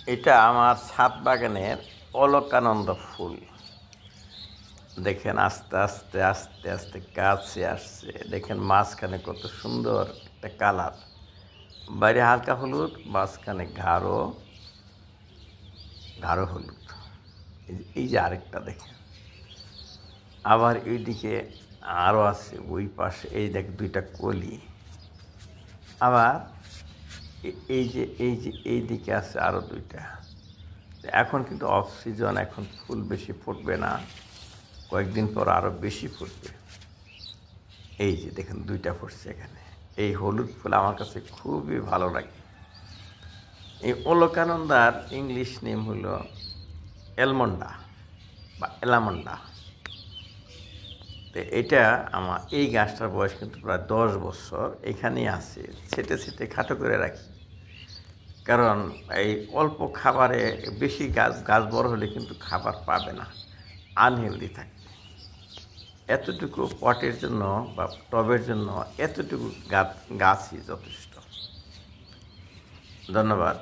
এটা আমার ছাদ বাগানের অলকানন্দ ফুল। দেখেন আস্তে আস্তে আস্তে আস্তে কাছে আসছে। দেখেন মাঝখানে কত সুন্দর একটা কালার, বাইরে হালকা হলুদ, মাঝখানে গাঢ় গাঢ় হলুদ। এই যে আরেকটা দেখেন, আবার এইদিকে আরও আছে, ওই পাশে এই দেখ দুইটা কলি। আবার এই দিকে আছে আরও দুইটা। এখন কিন্তু অফ সিজন, এখন ফুল বেশি ফুটবে না, কয়েকদিন পর আরও বেশি ফুটবে। এই যে দেখেন দুইটা ফুটছে এখানে। এই হলুদ ফুল আমার কাছে খুবই ভালো লাগে। এই অলকানন্দার ইংলিশ নেম হলো এলমন্ডা বা এলামন্ডা। তো এটা আমার এই গাছটার বয়স কিন্তু প্রায় 10 বছর এখানেই আছে, ছেটে ছেটে খাটো করে রাখি। কারণ এই অল্প খাবারে বেশি গাছ বড় হলে কিন্তু খাবার পাবে না, আনহেলদি থাকে। এতটুকু পটের জন্য বা টবের জন্য এতটুকু গাছই যথেষ্ট। ধন্যবাদ।